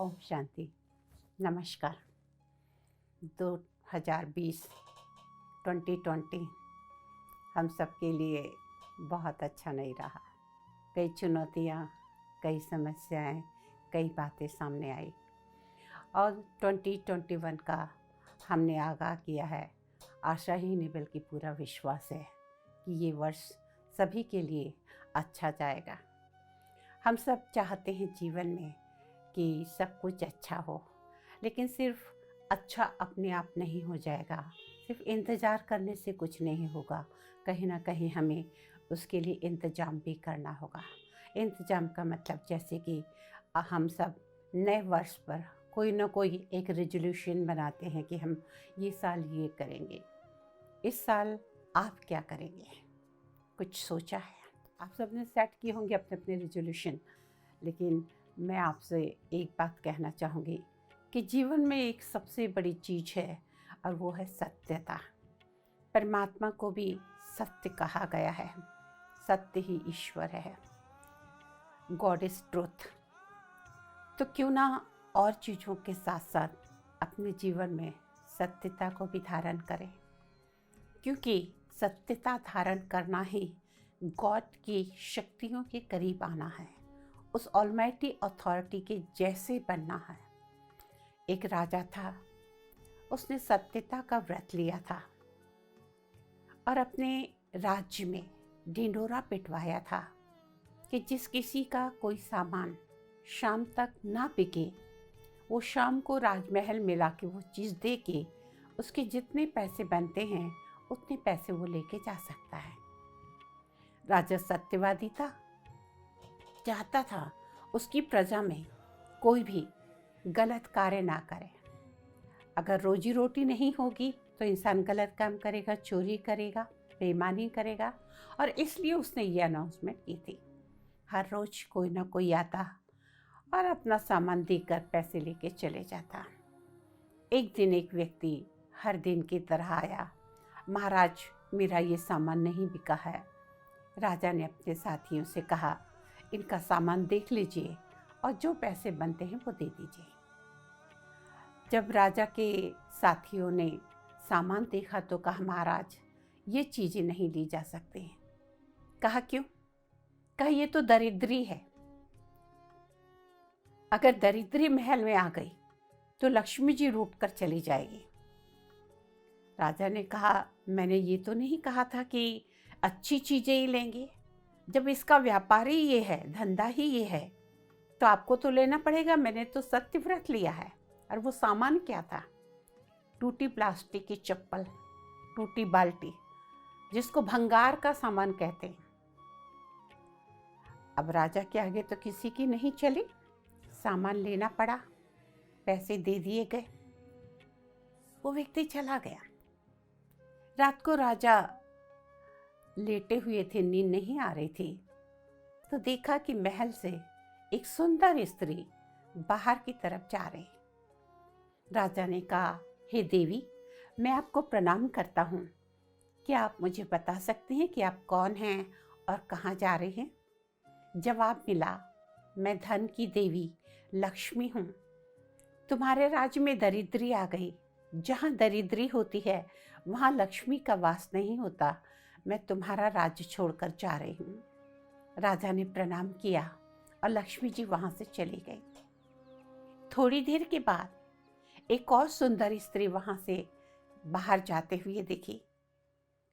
ओम शांति। नमस्कार। 2020 2020 हम सब के लिए बहुत अच्छा नहीं रहा। कई चुनौतियाँ, कई समस्याएं, कई बातें सामने आई और 2021 का हमने आगाह किया है। आशा ही नहीं बल्कि पूरा विश्वास है कि ये वर्ष सभी के लिए अच्छा जाएगा। हम सब चाहते हैं जीवन में कि सब कुछ अच्छा हो, लेकिन सिर्फ अच्छा अपने आप नहीं हो जाएगा। सिर्फ इंतज़ार करने से कुछ नहीं होगा। कहीं ना कहीं हमें उसके लिए इंतज़ाम भी करना होगा। इंतज़ाम का मतलब जैसे कि हम सब नए वर्ष पर कोई ना कोई एक रेजोल्यूशन बनाते हैं कि हम ये साल ये करेंगे। इस साल आप क्या करेंगे? कुछ सोचा है? आप सब ने सेट किए होंगे अपने अपने रेजोल्यूशन, लेकिन मैं आपसे एक बात कहना चाहूँगी कि जीवन में एक सबसे बड़ी चीज़ है और वो है सत्यता। परमात्मा को भी सत्य कहा गया है। सत्य ही ईश्वर है। God is truth. तो क्यों ना और चीज़ों के साथ साथ अपने जीवन में सत्यता को भी धारण करें, क्योंकि सत्यता धारण करना ही गॉड की शक्तियों के करीब आना है, उस ऑलमाइटी अथॉरिटी के जैसे बनना है। एक राजा था, उसने सत्यता का व्रत लिया था और अपने राज्य में ढिंढोरा पिटवाया था कि जिस किसी का कोई सामान शाम तक ना बिके, वो शाम को राजमहल में लाके वो चीज़ दे के उसके जितने पैसे बनते हैं उतने पैसे वो लेके जा सकता है। राजा सत्यवादी था, चाहता था उसकी प्रजा में कोई भी गलत कार्य ना करे। अगर रोजी रोटी नहीं होगी तो इंसान गलत काम करेगा, चोरी करेगा, बेईमानी करेगा, और इसलिए उसने ये अनाउंसमेंट की थी। हर रोज कोई ना कोई आता और अपना सामान देकर पैसे लेके चले जाता। एक दिन एक व्यक्ति हर दिन की तरह आया। महाराज, मेरा ये सामान नहीं बिका है। राजा ने अपने साथियों से कहा, इनका सामान देख लीजिए और जो पैसे बनते हैं वो दे दीजिए। जब राजा के साथियों ने सामान देखा तो कहा, महाराज, ये चीज़ें नहीं ली जा सकती हैं। कहा, क्यों? कहा, ये तो दरिद्री है। अगर दरिद्री महल में आ गई तो लक्ष्मी जी रूठ कर चली जाएगी। राजा ने कहा, मैंने ये तो नहीं कहा था कि अच्छी चीज़ें ही लेंगे। जब इसका व्यापार ही ये है, धंधा ही ये है, तो आपको तो लेना पड़ेगा। मैंने तो सत्य व्रत लिया है। और वो सामान क्या था? टूटी प्लास्टिक की चप्पल, टूटी बाल्टी, जिसको भंगार का सामान कहते हैं। अब राजा के आगे तो किसी की नहीं चली, सामान लेना पड़ा, पैसे दे दिए गए, वो व्यक्ति चला गया। रात को राजा लेटे हुए थे, नींद नहीं आ रही थी, तो देखा कि महल से एक सुंदर स्त्री बाहर की तरफ जा रही। राजा ने कहा, हे देवी, मैं आपको प्रणाम करता हूँ। क्या आप मुझे बता सकते हैं कि आप कौन हैं और कहाँ जा रहे हैं? जवाब मिला, मैं धन की देवी लक्ष्मी हूँ। तुम्हारे राज्य में दरिद्री आ गई। जहाँ दरिद्री होती है वहाँ लक्ष्मी का वास नहीं होता। मैं तुम्हारा राज्य छोड़कर जा रही हूँ। राजा ने प्रणाम किया और लक्ष्मी जी वहाँ से चली गई। थोड़ी देर के बाद एक और सुंदर स्त्री वहाँ से बाहर जाते हुए दिखी।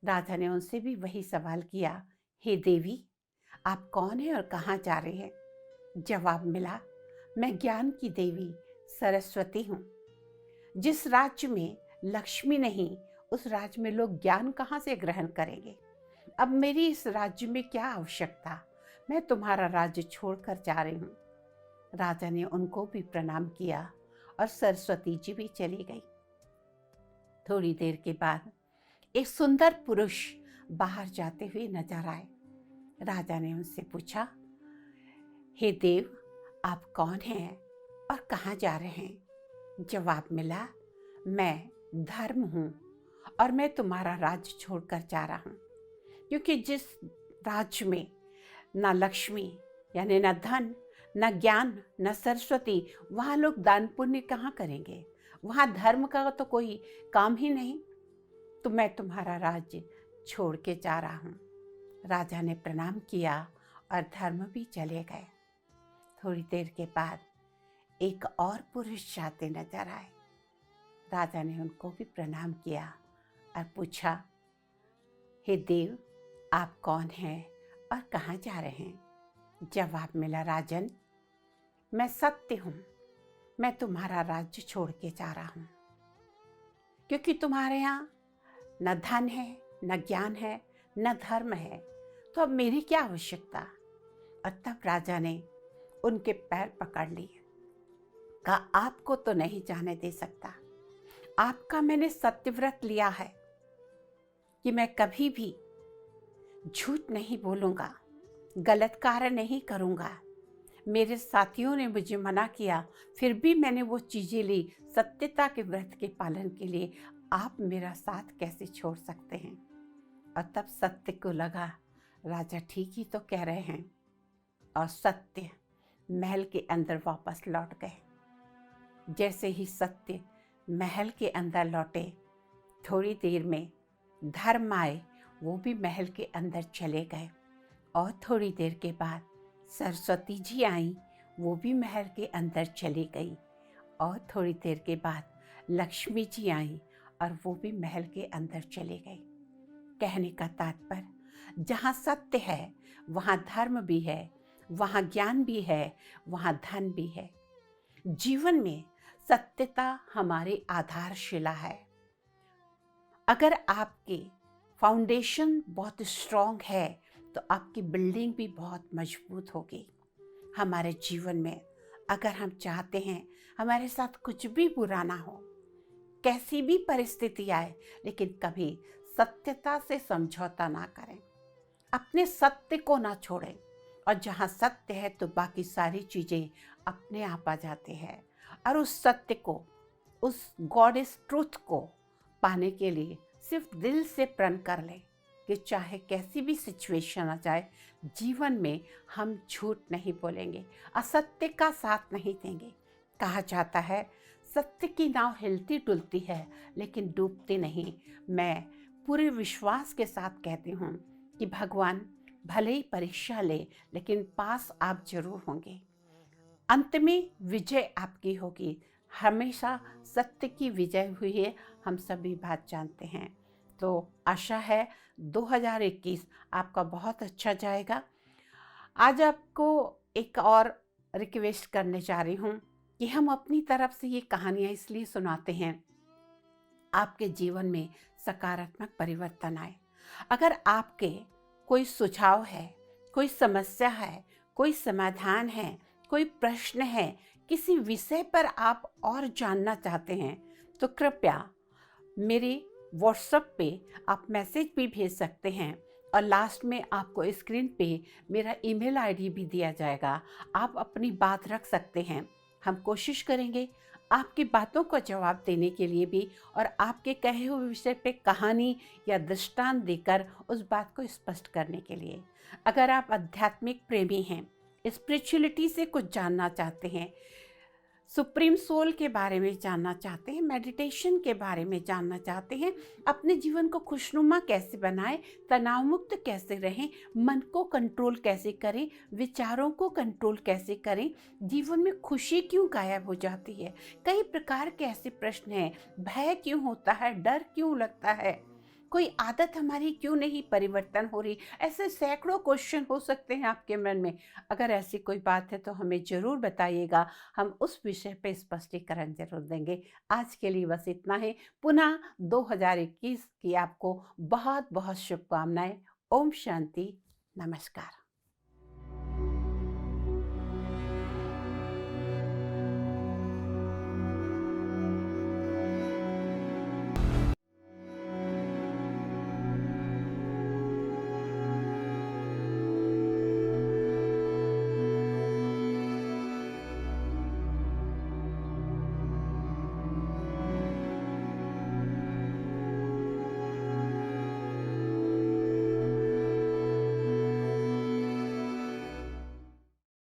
राजा ने उनसे भी वही सवाल किया, हे देवी, आप कौन हैं और कहाँ जा रहे हैं? जवाब मिला, मैं ज्ञान की देवी सरस्वती हूँ। जिस राज्य में लक्ष्मी नहीं, उस राज्य में लोग ज्ञान कहाँ से ग्रहण करेंगे? अब मेरी इस राज्य में क्या आवश्यकता? मैं तुम्हारा राज्य छोड़कर जा रही हूँ। राजा ने उनको भी प्रणाम किया और सरस्वती जी भी चली गई। थोड़ी देर के बाद एक सुंदर पुरुष बाहर जाते हुए नजर आए। राजा ने उनसे पूछा, हे देव, आप कौन हैं और कहाँ जा रहे हैं? जवाब मिला, मैं धर्म हूँ और मैं तुम्हारा राज्य छोड़कर जा रहा हूँ। क्योंकि जिस राज्य में ना लक्ष्मी यानी ना धन न ज्ञान न सरस्वती, वहाँ लोग दान पुण्य कहाँ करेंगे? वहाँ धर्म का तो कोई काम ही नहीं। तो मैं तुम्हारा राज्य छोड़ के जा रहा हूँ। राजा ने प्रणाम किया और धर्म भी चले गए। थोड़ी देर के बाद एक और पुरुष जाते नजर आए। राजा ने उनको भी प्रणाम किया और पूछा, हे देव, आप कौन हैं और कहाँ जा रहे हैं? जवाब मिला, राजन, मैं सत्य हूँ, मैं तुम्हारा राज्य छोड़ के जा रहा हूँ, क्योंकि तुम्हारे यहाँ न धन है, न ज्ञान है, न धर्म है, तो अब मेरी क्या आवश्यकता? और तब राजा ने उनके पैर पकड़ लिए, कहा, आपको तो नहीं जाने दे सकता। आपका मैंने सत्यव्रत लिया है कि मैं कभी भी झूठ नहीं बोलूँगा, गलत कार्य नहीं करूँगा। मेरे साथियों ने मुझे मना किया, फिर भी मैंने वो चीज़ें ली सत्यता के व्रत के पालन के लिए। आप मेरा साथ कैसे छोड़ सकते हैं? और तब सत्य को लगा, राजा ठीक ही तो कह रहे हैं, और सत्य महल के अंदर वापस लौट गए। जैसे ही सत्य महल के अंदर लौटे, थोड़ी देर में धर्म आए, वो भी महल के अंदर चले गए। और थोड़ी देर के बाद सरस्वती जी आई, वो भी महल के अंदर चली गई। और थोड़ी देर के बाद लक्ष्मी जी आई और वो भी महल के अंदर चले गई। कहने का तात्पर्य, जहाँ सत्य है वहाँ धर्म भी है, वहाँ ज्ञान भी है, वहाँ धन भी है। जीवन में सत्यता हमारी आधारशिला है। अगर आपकी फाउंडेशन बहुत स्ट्रॉन्ग है तो आपकी बिल्डिंग भी बहुत मजबूत होगी। हमारे जीवन में अगर हम चाहते हैं हमारे साथ कुछ भी बुरा ना हो, कैसी भी परिस्थिति आए, लेकिन कभी सत्यता से समझौता ना करें, अपने सत्य को ना छोड़ें। और जहाँ सत्य है तो बाकी सारी चीज़ें अपने आप आ जाते हैं। और उस सत्य को, उस गॉड इज ट्रूथ को पाने के लिए सिर्फ दिल से प्रण कर लें कि चाहे कैसी भी सिचुएशन आ जाए, जीवन में हम झूठ नहीं बोलेंगे, असत्य का साथ नहीं देंगे। कहा जाता है, सत्य की नाव हिलती डुलती है लेकिन डूबती नहीं। मैं पूरे विश्वास के साथ कहती हूँ कि भगवान भले ही परीक्षा ले, लेकिन पास आप जरूर होंगे। अंत में विजय आपकी होगी। हमेशा सत्य की विजय हुई है, हम सभी बात जानते हैं। तो आशा है 2021 आपका बहुत अच्छा जाएगा। आज आपको एक और रिक्वेस्ट करने जा रही हूँ कि हम अपनी तरफ से ये कहानियाँ इसलिए सुनाते हैं आपके जीवन में सकारात्मक परिवर्तन आए। अगर आपके कोई सुझाव है, कोई समस्या है, कोई समाधान है, कोई प्रश्न है, किसी विषय पर आप और जानना चाहते हैं, तो कृपया मेरे व्हाट्सएप पे आप मैसेज भी भेज सकते हैं। और लास्ट में आपको स्क्रीन पे मेरा ईमेल आईडी भी दिया जाएगा। आप अपनी बात रख सकते हैं। हम कोशिश करेंगे आपकी बातों को जवाब देने के लिए भी, और आपके कहे हुए विषय पे कहानी या दृष्टांत देकर उस बात को स्पष्ट करने के लिए। अगर आप आध्यात्मिक प्रेमी हैं, स्पिरिचुअलिटी से कुछ जानना चाहते हैं, सुप्रीम सोल के बारे में जानना चाहते हैं, मेडिटेशन के बारे में जानना चाहते हैं, अपने जीवन को खुशनुमा कैसे बनाएं, तनाव मुक्त कैसे रहें, मन को कंट्रोल कैसे करें, विचारों को कंट्रोल कैसे करें, जीवन में खुशी क्यों गायब हो जाती है, कई प्रकार के ऐसे प्रश्न हैं, भय क्यों होता है, डर क्यों लगता है, कोई आदत हमारी क्यों नहीं परिवर्तन हो रही, ऐसे सैकड़ों क्वेश्चन हो सकते हैं आपके मन में। अगर ऐसी कोई बात है तो हमें ज़रूर बताइएगा, हम उस विषय पे स्पष्टीकरण जरूर देंगे। आज के लिए बस इतना ही। पुनः 2021 की आपको बहुत बहुत शुभकामनाएं। ओम शांति, नमस्कार।